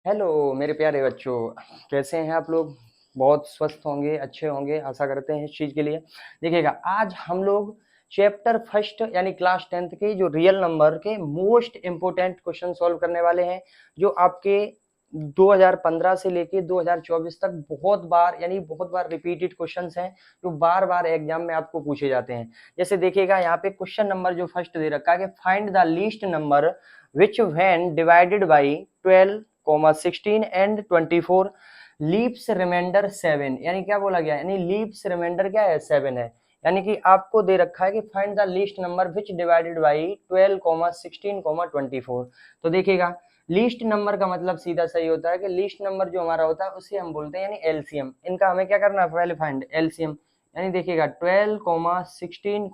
Hello मेरे प्यारे बच्चों, कैसे हैं आप लोग? बहुत स्वस्थ होंगे, अच्छे होंगे, आशा करते हैं इस चीज़ के लिए। देखिएगा, आज हम लोग चैप्टर फर्स्ट यानी क्लास 10th के जो रियल नंबर के मोस्ट इम्पोर्टेंट क्वेश्चन सॉल्व करने वाले हैं, जो आपके 2015 से लेके 2024 तक बहुत बार रिपीटेड क्वेश्चंस हैं, जो बार बार एग्जाम में आपको पूछे जाते हैं। जैसे देखिएगा, यहाँ पे क्वेश्चन नंबर जो फर्स्ट दे रखा है कि find the least number which when divided by 12, 16 and 24 leaves remainder 7। यानी क्या बोला गया, यानी लीव्स रिमाइंडर क्या है, 7 है। यानी कि आपको दे रखा है कि find the least number which divided by 12, 16, 24। तो देखिएगा, लीस्ट नंबर का मतलब सीधा सही होता है कि लीस्ट नंबर जो हमारा होता है उसे हम बोलते हैं यानी एलसीएम। इनका हमें क्या करना है, पहले फाइंड एलसीएम। यानी देखिएगा 12, 16,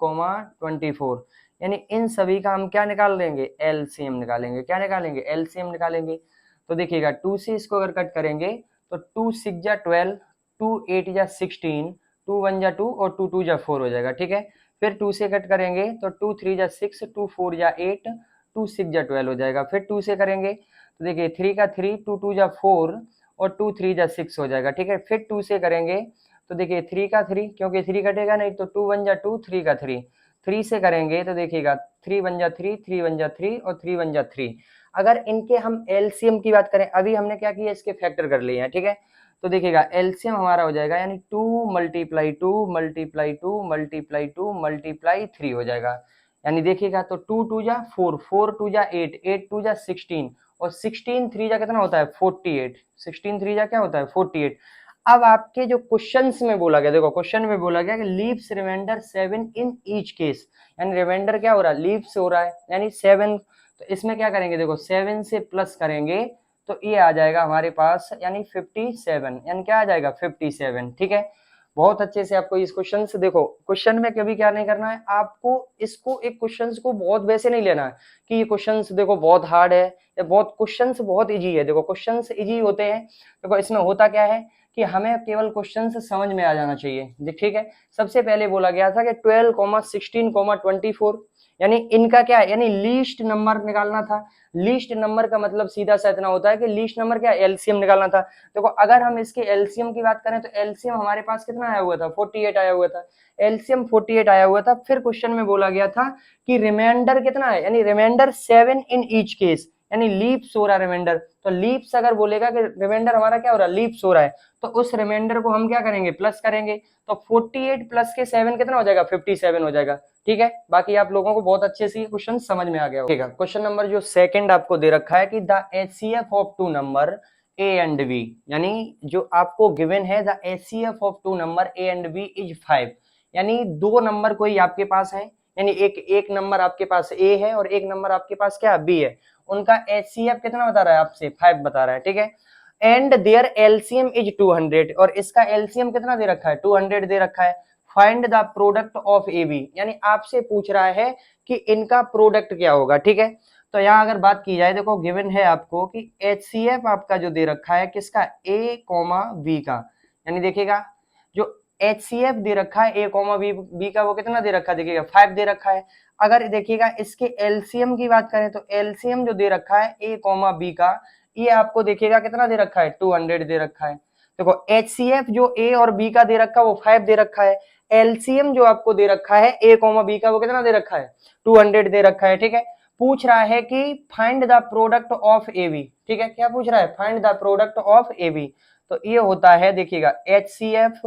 24, यानी इन सभी का हम क्या निकाल लेंगे, एलसीएम निकालेंगे। क्या निकालेंगे, एलसीएम निकालेंगे। तो देखिएगा 2 से इसको अगर कट करेंगे तो 2 6 जा 12, 2 8 जा 16, 2 1 जा 2 और 2 2 जा 4 हो जाएगा। ठीक है, फिर 2 से कट करेंगे तो 2 3 जा 6, 2 4 जा 8, 2 6 जा 12 हो जाएगा। फिर 2 से करेंगे तो देखिए 3 का 3, 2 2 जा 4 और 2 3 जा 6 हो जाएगा। ठीक है, फिर 2 से करेंगे तो देखिए 3 का 3, क्योंकि 3 कटेगा नहीं तो 2 1 जा 2, 3 का 3। 3 से करेंगे तो देखिएगा 3 1 जा 3, 3 1 जा 3 और 3 1 जा 3। अगर इनके हम एलसीएम की बात करें, अभी हमने क्या किया, इसके फैक्टर कर लिए हैं। ठीक है, तो देखिएगा एलसीएम हमारा हो जाएगा यानी 2 मल्टीप्लाई 2 मल्टीप्लाई 2 मल्टीप्लाई 2 मल्टीप्लाई 3 हो जाएगा। यानी देखिएगा तो 2 2 जा 4, 4 2 जा 8, 8 2 जा 16 और 16 3 जा कितना होता है, 48। 16 3 जा क्या होता है, 48। अब आपके जो क्वेश्चंस में बोला गया, देखो क्वेश्चन में बोला गया कि leaves remainder 7 in each case. यानी रिमाइंडर क्या हो रहा है, लीव्स हो रहा है यानी 7। तो इसमें क्या करेंगे, देखो 7 से प्लस करेंगे तो ये आ जाएगा हमारे पास यानी 57। यानी क्या आ जाएगा, 57। ठीक है, बहुत अच्छे से आपको इस क्वेश्चन से, देखो क्वेश्चन में कभी क्या नहीं करना है आपको, इसको एक क्वेश्चन को बहुत वैसे नहीं लेना है कि ये क्वेश्चन देखो बहुत हार्ड है या बहुत क्वेश्चन बहुत इजी है। देखो क्वेश्चन इजी होते हैं। देखो इसमें होता क्या है कि हमें केवल क्वेश्चन समझ में आ जाना चाहिए। ठीक है, सबसे पहले बोला गया था कि 12, 16, 24, यानी इनका क्या है, यानी लीस्ट नंबर निकालना था। लीस्ट नंबर का मतलब सीधा सा इतना होता है कि लीस्ट नंबर क्या, एलसीएम निकालना था। देखो अगर हम इसके एलसीएम की बात करें तो एलसीएम हमारे पास कितना आया हुआ था, 48 आया हुआ था। एलसीएम 48 आया हुआ था। फिर क्वेश्चन में बोला गया था कि रिमाइंडर कितना है, यानी रिमाइंडर 7 इन ईच केस, यानी लीप्स हो रहा रिमाइंडर। तो लीप्स अगर बोलेगा कि रिमाइंडर हमारा क्या हो रहा है, लीप्स हो रहा है, तो उस रिमाइंडर को हम क्या करेंगे, प्लस करेंगे। तो 48 प्लस के 7 कितना हो जाएगा, 57 हो जाएगा। ठीक है, बाकी आप लोगों को बहुत अच्छे से ये क्वेश्चन समझ में आ गया होगा। क्वेश्चन नंबर जो सेकंड आपको दे रखा है कि the HCF of two number A and B, यानी जो आपको गिवन है the HCF of two number A and B is 5। यानी दो नंबर कोई आपके पास है, यानी एक नंबर आपके पास ए है और एक नंबर आपके पास क्या बी है। उनका एचसीएफ कितना बता रहा है, आपसे 5 बता रहा है। ठीक है, एंड देयर एलसीएम इज 200, और इसका एलसीएम कितना दे रखा है, 200 दे रखा है। Find the product of A B, यानी आपसे पूछ रहा है कि इनका प्रोडक्ट क्या होगा। ठीक है, तो यहाँ अगर बात की जाए, देखो गिवन है आपको कि एचसीएफ आपका जो दे रखा है किसका, ए कॉमा बी का। यानी देखिएगा जो एचसीएफ दे रखा है ए कॉमा बी का, वो कितना दे रखा है, देखिएगा 5 दे रखा है। अगर देखिएगा इसके एलसीएम की बात करें तो एलसीएम जो दे रखा है ए कॉमा बी का, ये आपको देखिएगा कितना दे रखा है, 200 दे रखा है। देखो एचसीएफ जो ए और बी का दे रखा है वो 5 दे रखा है। एलसीएम जो आपको दे रखा है ए कॉमा बी का, वो कितना दे रखा है, 200 दे रखा है। ठीक है, पूछ रहा है कि find the product of A B. ठीक है, क्या पूछ रहा है, find the product of A B. तो ये होता है देखिएगा HCF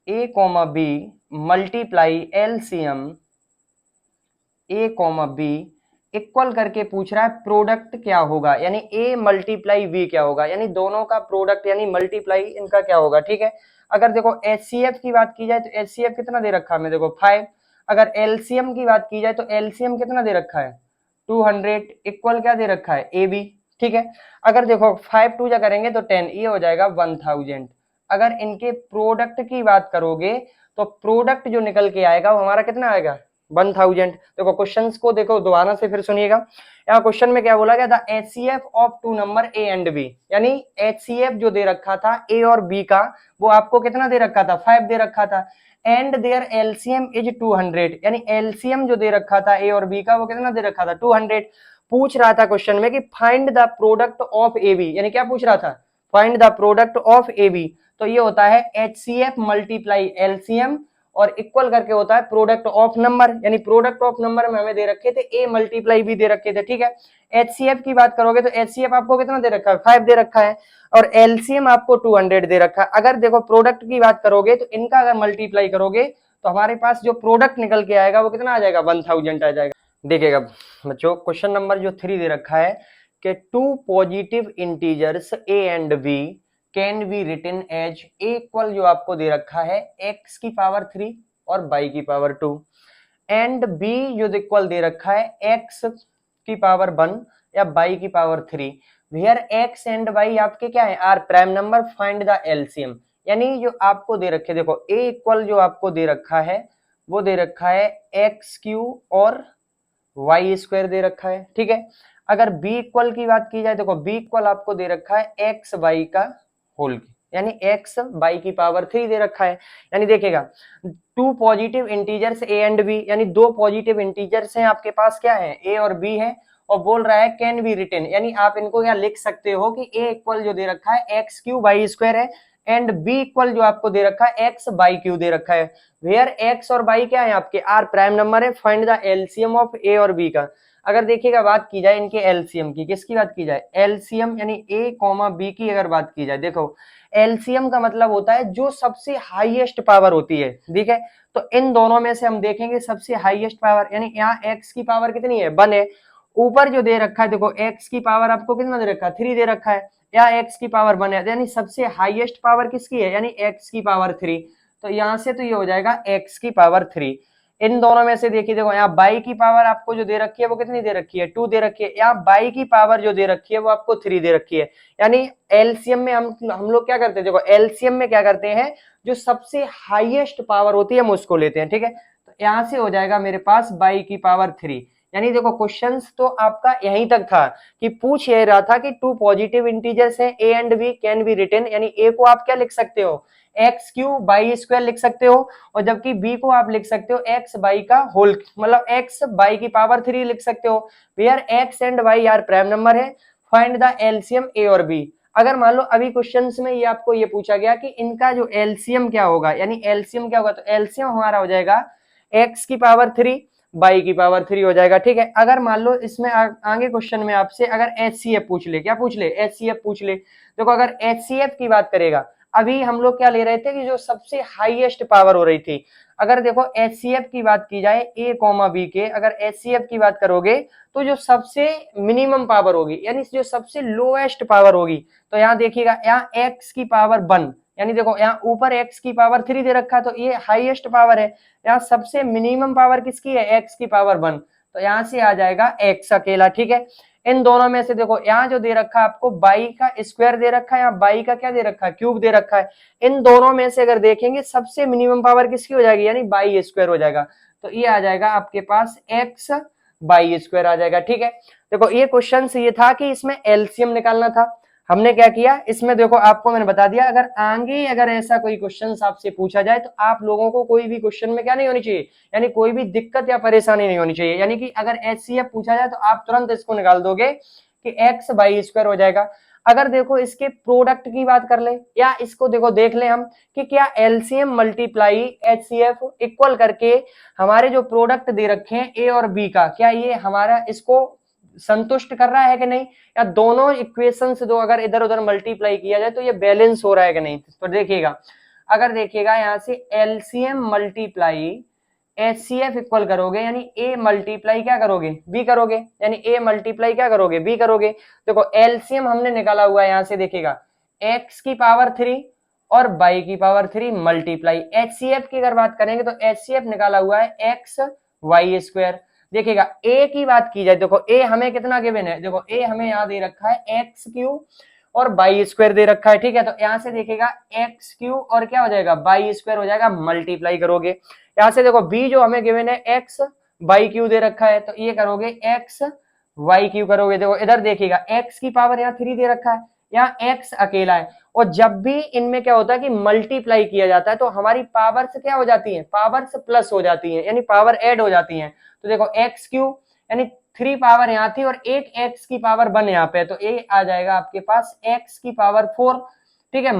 A comma B multiply LCM A comma B equal करके पूछ रहा है प्रोडक्ट क्या होगा, यानी ए मल्टीप्लाई बी क्या होगा, यानी दोनों का प्रोडक्ट यानी मल्टीप्लाई इनका क्या होगा। ठीक है, अगर देखो एचसीएफ की बात की जाए तो एचसीएफ कितना दे रखा है हमें, देखो 5। अगर एलसीएम की बात की जाए तो एलसीएम कितना दे रखा है, 200 इक्वल क्या दे रखा है, ए बी। ठीक है, अगर देखो 5 2 जा करेंगे तो 10, ये हो जाएगा 1000। अगर इनके प्रोडक्ट की बात करोगे तो प्रोडक्ट जो निकल के आएगा वो हमारा कितना आएगा, 1000। देखो क्वेश्चंस को देखो दोबारा से फिर सुनिएगा। यहाँ क्वेश्चन में क्या बोला गया था, HCF of two number A and B, यानी एचसीएफ जो दे रखा था ए और बी का, वो आपको कितना दे रखा था, 5 दे रखा था। एंड देयर एलसीएम इज 200, यानी एलसीएम जो दे रखा था ए और बी का, वो कितना दे रखा था, 200। पूछ रहा था क्वेश्चन में कि find the product of A B, यानी क्या पूछ रहा था, find the product of A B, तो ये होता है HCF मल्टीप्लाई LCM और इक्वल करके होता है प्रोडक्ट ऑफ नंबर, यानी प्रोडक्ट ऑफ नंबर में हमें दे रखे थे ए मल्टीप्लाई बी दे रखे थे, ठीक है। HCF की बात करोगे तो HCF आपको कितना दे रखा है, 5 दे रखा है, और LCM आपको 200 दे रखा है। अगर देखो प्रोडक्ट की बात करोगे तो इनका अगर मल्टीप्लाई करोगे तो हमारे पास जो प्रोडक्ट निकल के आएगा वो कितना आ जाएगा, 1000 आ जाएगा। देखिएगा बच्चों, क्वेश्चन नंबर जो 3 दे रखा है कि 2 positive integers a and b can be written as a equal जो आपको दे रखा है x की पावर 3 और y की पावर 2 एंड b जो इक्वल दे रखा है x की पावर 1 या y की power 3, where x and y आपके क्या है, are prime number, find the LCM। यानी जो आपको दे रखे, देखो a इक्वल जो आपको दे रखा है वो दे रखा है एक्स क्यू और वाई स्क्वायर दे रखा है, ठीक है। अगर b इक्वल की बात की जाए, देखो b इक्वल आपको दे रखा है एक्स वाई का होल की, यानी एक्स वाई की पावर 3 दे रखा है। यानी देखिएगा 2 positive integers a and b, यानी 2 पॉजिटिव इंटीजर्स हैं आपके पास, क्या है, a और b है, और बोल रहा है कैन बी रिटन, यानी आप इनको क्या लिख सकते हो कि a इक्वल जो दे रखा है एक्स क्यू वाई स्क्वायर है एंड b इक्वल जो आपको दे रखा है एक्स बाई क्यू दे रखा है, वेयर एक्स और बाई क्या है आपके, आर प्राइम नंबर है, फाइंड द एलसीएम ऑफ ए और बी का। अगर देखिएगा बात की जाए इनके एलसीएम की, किसकी बात की जाए, एलसीएम यानी ए कॉमा बी की अगर बात की जाए, देखो एलसीएम का मतलब होता है जो सबसे हाईएस्ट पावर होती है, ठीक है। तो इन दोनों में से हम देखेंगे सबसे हाईएस्ट पावर, यानी यहाँ एक्स की पावर कितनी है, 1 है, ऊपर जो दे रखा है देखो एक्स की पावर आपको कितना दे रखा है, 3 दे रखा है, या एक्स की पावर 1 है, यानी सबसे हाईएस्ट पावर किसकी है, यानी एक्स की पावर 3। तो यहाँ से तो ये हो जाएगा एक्स की पावर 3। इन दोनों में से देखिए, देखो यहाँ बाई की पावर आपको जो दे रखी है वो कितनी दे रखी है, 2 दे रखी है, यहाँ बाई की पावर जो दे रखी है वो आपको 3 दे रखी है। यानी एलसीएम में हम लोग क्या करते हैं, देखो एलसीएम में क्या करते हैं, जो सबसे हाईएस्ट पावर होती है हम उसको लेते हैं, ठीक है। तो यहाँ से हो जाएगा मेरे पास बाई की पावर 3। यानी देखो क्वेश्चंस तो आपका यहीं तक था कि पूछ ये रहा था कि 2 पॉजिटिव इंटीजर्स हैं a and b can be written, यानी a को आप क्या लिख सकते हो, एक्स क्यू बाई स्क्वायर लिख सकते हो, और जबकि b को आप लिख सकते हो एक्स बाई का होल, मतलब एक्स बाई की पावर 3 लिख सकते हो, where X and Y are prime number है, फाइंड द एलसीएम a और b। अगर मान लो अभी क्वेश्चंस में ये आपको ये पूछा गया कि इनका जो एलसीएम क्या होगा, यानी एलसीएम क्या होगा, तो एलसीएम हमारा हो जाएगा एक्स की पावर 3 बाई की पावर 3 हो जाएगा, ठीक है। अगर मान लो इसमें आगे क्वेश्चन में आपसे अगर HCF पूछ ले, क्या पूछ ले, HCF पूछ ले, देखो अगर HCF की बात करेगा, अभी हम लोग क्या ले रहे थे कि जो सबसे हाईएस्ट पावर हो रही थी, अगर देखो HCF की बात की जाए a कॉमा b के, अगर HCF की बात करोगे तो जो सबसे मिनिमम पावर होगी, यानी जो सबसे लोएस्ट पावर होगी, तो यहाँ देखिएगा यहाँ x की पावर 1, यानी देखो यहाँ ऊपर x की पावर 3 दे रखा है तो ये हाईएस्ट पावर है, यहाँ सबसे मिनिमम पावर किसकी है, x की पावर 1, तो यहाँ से आ जाएगा x अकेला, ठीक है। इन दोनों में से देखो यहाँ जो दे रखा है आपको बाई का स्क्वायर दे रखा है, यहाँ बाई का क्या दे रखा है, क्यूब दे रखा है। इन दोनों में से अगर देखेंगे सबसे मिनिमम पावर किसकी हो जाएगी, यानी बाई स्क्वायर हो जाएगा, तो ये आ जाएगा आपके पास x बाई स्क्वायर आ जाएगा, ठीक है। देखो ये क्वेश्चन ये था कि इसमें एलसीएम निकालना था, हमने क्या किया इसमें, देखो आपको मैंने बता दिया अगर आगे अगर ऐसा कोई क्वेश्चन आपसे पूछा जाए तो आप लोगों को कोई भी क्वेश्चन में क्या नहीं होनी चाहिए, यानी कोई भी दिक्कत या परेशानी नहीं होनी चाहिए, यानी कि अगर HCF पूछा जाए तो आप तुरंत इसको निकाल दोगे कि एक्स बाई स्क्वायर हो जाएगा। अगर देखो इसके प्रोडक्ट की बात कर ले, या इसको देखो देख ले हम कि क्या एलसीएम मल्टीप्लाई HCF इक्वल करके हमारे जो प्रोडक्ट दे रखे हैं ए और बी का, क्या ये हमारा इसको संतुष्ट कर रहा है कि नहीं, या दोनों इक्वेशंस दो अगर इधर उधर मल्टीप्लाई किया जाए तो ये बैलेंस हो रहा है कि नहीं। तो देखिएगा अगर देखिएगा यहाँ से एलसीएम मल्टीप्लाई HCF इक्वल करोगे, यानी a मल्टीप्लाई क्या करोगे, b करोगे, यानी a मल्टीप्लाई क्या करोगे, b करोगे। देखो एलसीएम हमने निकाला हुआ है, यहाँ से देखिएगा x की पावर 3 और y की पावर 3 मल्टीप्लाई HCF की अगर बात करेंगे तो HCF निकाला हुआ है x वाई स्क्वायर। देखिएगा a की बात की जाए, देखो a हमें कितना गिवन है, देखो a हमें यहाँ दे रखा है एक्स क्यू और बाई स्क्वायर दे रखा है, ठीक है। तो यहाँ से देखिएगा एक्स क्यू और क्या हो जाएगा, बाई स्क्वायर हो जाएगा, मल्टीप्लाई करोगे। यहाँ से देखो b जो हमें गिवन है एक्स बाई क्यू दे रखा है, तो ये करोगे एक्स वाई क्यू करोगे। देखो इधर देखिएगा x की पावर यहाँ 3 दे रखा है, यहाँ x अकेला है, और जब भी इनमें क्या होता है कि मल्टीप्लाई किया जाता है तो हमारी पावर्स क्या हो जाती है, पावर्स प्लस हो जाती है, यानी पावर ऐड हो जाती है। तो देखो एक्स क्यू यानी 3 पावर यहाँ थी और एक x की पावर 1 यहाँ पे, तो ये आ जाएगा आपके पास x की पावर 4, ठीक है।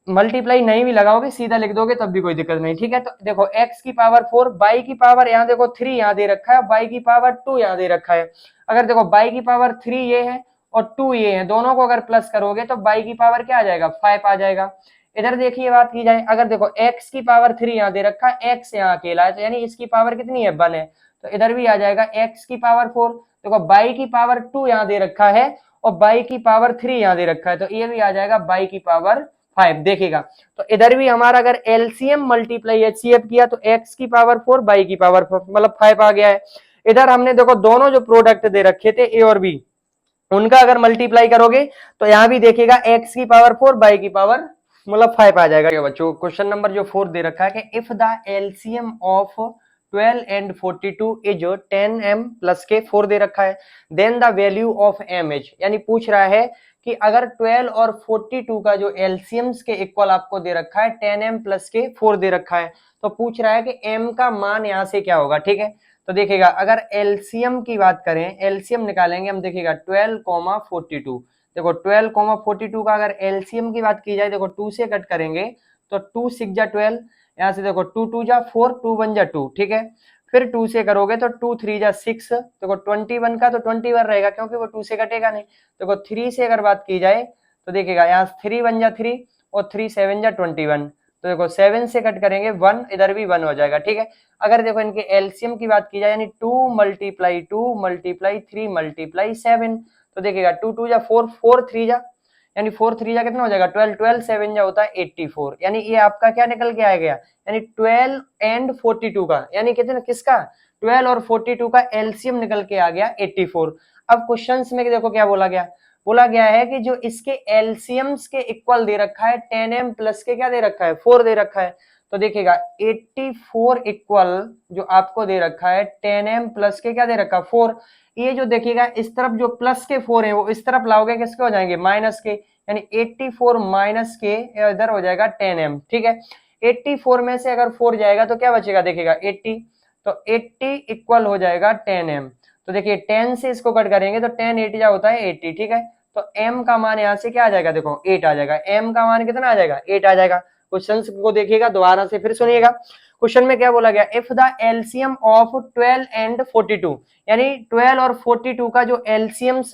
मल्टीप्लाई नहीं भी लगाओगे, सीधा लिख दोगे तब भी कोई दिक्कत नहीं, ठीक है। तो देखो x की पावर 4, y की पावर यहाँ देखो 3 यहाँ दे रखा है, y की पावर 2 यहाँ दे रखा है। अगर देखो y की पावर 3 ये है और 2 ये है, दोनों को अगर प्लस करोगे तो y की पावर क्या आ जाएगा, 5 आ जाएगा। इधर देखिए बात की जाए, अगर देखो x की पावर 3 यहाँ दे रखा है, x यहाँ अकेला है, तो यानी इसकी पावर कितनी है, 1 है, तो इधर भी आ जाएगा x की पावर 4। देखो y की पावर 2 यहाँ दे रखा है और y की पावर 3 यहाँ दे रखा है, तो ये भी आ जाएगा y की पावर 5। देखिएगा तो इधर भी हमारा अगर एलसीएम मल्टीप्लाई एचसीएफ किया तो x की पावर 4 y की पावर 4 मतलब 5 आ गया है। इधर हमने देखो दोनों जो प्रोडक्ट दे रखे थे ए और बी, उनका अगर मल्टीप्लाई करोगे तो यहाँ भी देखिएगा x की पावर 4 y की पावर मतलब 5 आ जाएगा। बच्चों क्वेश्चन नंबर जो 4 दे रखा है कि if the LCM of 12 and 42 is 10m plus के 4 दे रखा है, then the value of m is, यानी पूछ रहा है कि अगर 12 और 42 का जो एलसीएम्स के इक्वल आपको दे रखा है 10m प्लस के 4 दे रखा है, तो पूछ रहा है कि m का मान यहाँ से क्या होगा, ठीक है। तो देखिएगा अगर एलसीएम की बात करें, एलसीएम निकालेंगे हम, देखिएगा 12,42, देखो 12,42 का अगर एलसीएम की बात की जाए, देखो 2 से कट करेंगे तो 2 6 जा 12, यहाँ से देखो 2 2 जा 4, 2 1 जा 2, ठीक है। फिर 2 से करोगे तो 2 3 जा 6, देखो 21 का तो 21 रहेगा क्योंकि वो 2 से कटेगा नहीं। देखो 3 से अगर बात की जाए तो देखिएगा यहाँ 3 1 जा 3 और 3 7 जा 21, तो देखो 7 से कट करेंगे 1, इधर भी 1 हो जाएगा, ठीक है। अगर देखो इनके एलसीएम की बात की जाए यानी 2 मल्टीप्लाई 3 मल्टीप्लाई 7, तो देखिएगा 2 2 जा 4, 4 3 जा यानी 4 3 जा कितना हो जाएगा 12, 12 7 जा होता है 84, यानी ये आपका क्या निकल के आ गया, यानी 12 एंड 42 का, यानी कितने किसका 12 और 42 का एलसीएम निकल के आ गया 84। अब क्वेश्चंस में देखो क्या बोला गया है कि जो इसके एलसीएम्स के इक्वल दे रखा है 10m प्लस के क्या दे रखा है 4 दे रखा है, तो देखिएगा 84 इक्वल जो आपको दे रखा है 10m प्लस के क्या दे रखा है 4, ये जो देखिएगा इस तरफ जो प्लस के 4 है वो इस तरफ लाओगे किसके हो जाएंगे माइनस के, यानी 84 माइनस के इधर हो जाएगा 10m, ठीक है। 84 में से अगर 4 जाएगा तो क्या बचेगा, देखिएगा 80, तो 80 इक्वल हो जाएगा 10m, तो देखिए 10 से इसको कट करेंगे तो 10 80 जा होता है 80, ठीक है। तो m का मान यहाँ से क्या आ जाएगा, देखो 8 आ जाएगा, m का मान कितना आ जाएगा 8 आ जाएगा। क्वेश्चन को देखिएगा दोबारा से फिर सुनिएगा, क्वेश्चन में क्या बोला गया, if the LCM of 12 and 42, यानी 12 और 42 का जो एलसीएम्स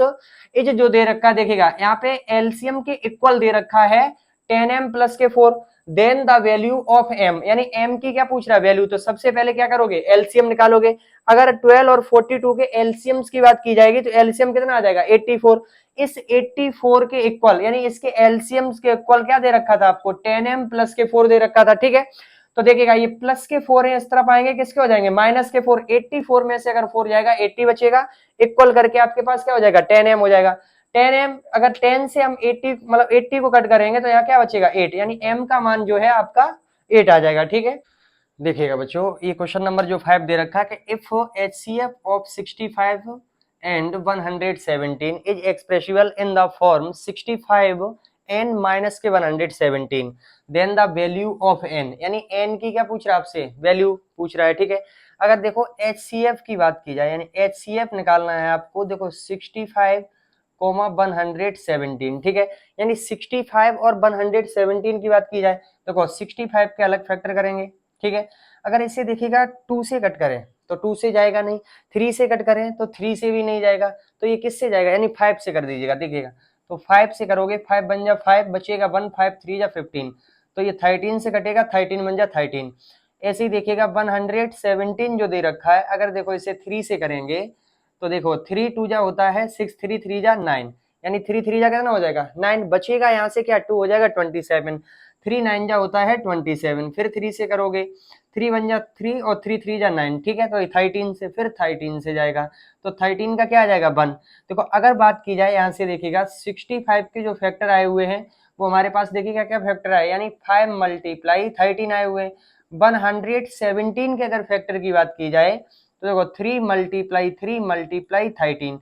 इज जो दे रखा है, देखिएगा यहाँ पे एलसीएम के इक्वल दे रखा है 10m प्लस के 4, then the value of m, यानी m की क्या पूछ रहा है वैल्यू, तो सबसे पहले क्या करोगे एलसीएम निकालोगे। अगर 12 और 42 के एलसीएम्स की बात की जाएगी तो एलसीएम कितना आ जाएगा 84, इस 84 के इक्वल यानी इसके एलसीएम्स के इक्वल क्या दे रखा था आपको 10m प्लस के 4 दे रखा था, ठीक है। तो देखिएगा ये प्लस के 4 है, इस तरफ आएंगे किसके हो जाएंगे माइनस के 4, 84 में से अगर 4 जाएगा 80 बचेगा, इक्वल करके आपके पास क्या हो जाएगा 10m हो जाएगा। 10m अगर 10 से हम 80 मतलब 80 को कट करेंगे तो यहाँ क्या बचेगा 8, यानी m का मान जो है आपका 8 आ जाएगा, ठीक है। देखिएगा बच्चों ये क्वेश्चन नंबर जो 5 दे रखा है कि if HCF of 65 and 117 is expressible in the form 65 n minus के 117, then the value of n, यानी n की क्या पूछ रहा है आपसे वैल्यू पूछ रहा है, ठीक है। अगर देखो HCF की बात की जाए यानी HCF निकालना है आपको, देखो 65 117, ठीक है, यानी 65 और 117 की बात की जाए, देखो 65 के अलग फैक्टर करेंगे, ठीक है। अगर इसे देखिएगा 2 से कट करें तो 2 से जाएगा नहीं, 3 से कट करें तो 3 से भी नहीं जाएगा, तो ये किससे जाएगा यानी 5 से कर दीजिएगा, देखिएगा तो 5 से करोगे 5 बन जा 5 बचेगा 1, 5 3 जा 15, तो ये 13 से कटेगा 13 बन जा 13। ऐसे ही देखिएगा 117 जो दे रखा है, अगर देखो इसे 3 से करेंगे तो देखो 3 2 जा होता है 6, 3 3 जा 9, यानी 3 3 जा कितना हो जाएगा 9, बचेगा यहाँ से क्या 2 हो जाएगा 27, 3 9 जा होता है 27, फिर 3 से करोगे 3 1 जा 3 और 3 3 जा 9, ठीक है। तो 13 से फिर 13 से जाएगा तो 13 का क्या आ जाएगा 1। देखो अगर बात की जाए यहाँ से देखिएगा 65 के जो फैक्टर आए हुए हैं वो हमारे पास देखिएगा क्या फैक्टर आए, यानी 5 मल्टीप्लाई 13 आए हुए हैं। 117 के अगर फैक्टर की बात की जाए तो देखो 3 मल्टीप्लाई 13,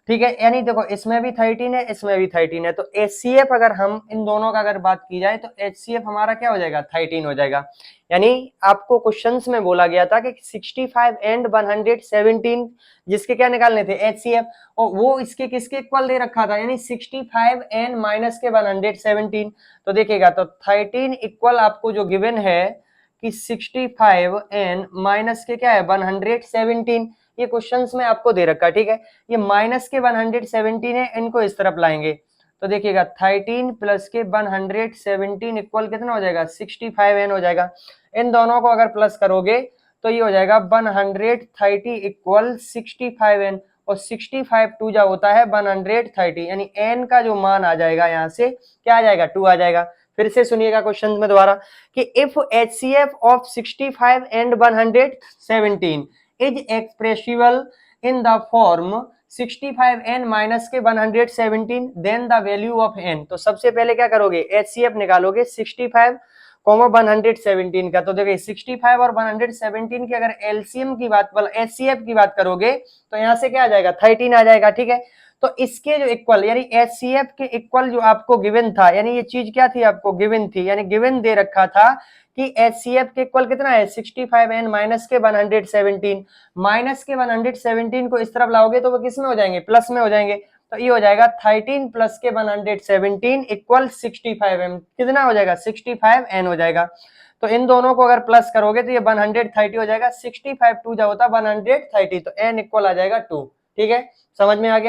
ठीक है, यानी देखो इसमें भी 13 है, इसमें भी 13 है, तो HCF अगर हम इन दोनों का अगर बात की जाए तो HCF हमारा क्या हो जाएगा, 13 हो जाएगा। यानी आपको क्वेश्चंस में बोला गया था कि 65 एंड 117 जिसके क्या निकालने थे, HCF, और वो इसके किसके इक्वल दे रखा था, यानी 65 एंड माइनस के 117। तो देखिएगा, तो 13 इक्वल आपको जो गिवन है कि 65 एंड माइनस के क्या है 117, ये क्वेश्चंस में आपको दे रखा है। ठीक है, ये माइनस के 117 है, इनको इस तरफ लाएंगे तो देखिएगा 13 प्लस के 117 इक्वल कितना हो जाएगा, 65 एन हो जाएगा। इन दोनों को अगर प्लस करोगे तो ये हो जाएगा 130 इक्वल 65 एन, और 65 टू जा होता है 130, यानी एन का जो मान आ जाएगा यहाँ से क्या आ जाएगा, 2 आ जाएगा। फिर से सुनिएगा क्वेश्चन में दोबारा कि if HCF of 65 and 117 is expressible in the form 65 n minus के 117 then the value of n। तो सबसे पहले क्या करोगे, HCF निकालोगे 65 117 का। तो देखिए 65 और 117 की अगर LCM की बात, HCF की बात करोगे तो यहाँ से क्या आ जाएगा, 13 आ जाएगा। ठीक है, तो इसके जो इक्वल यानी HCF के इक्वल जो आपको गिवन था, यानी ये चीज क्या थी, आपको गिवन थी, यानी गिवन दे रखा था कि HCF के इक्वल कितना है, 65 एन माइनस के 117। माइनस के 117 को इस तरफ लाओगे तो वो किस में हो जाएंगे, प्लस में हो जाएंगे। तो ये हो जाएगा 13 प्लस के 117 इक्वल 65 एम, कितना हो जाएगा, 65 एन हो जाएगा। तो इन दोनों को अगर प्लस करोगे तो ये 130 हो जाएगा, 65 टू जा होता 130, तो एन इक्वल आ जाएगा 2। ठीक है, समझ में आ गया।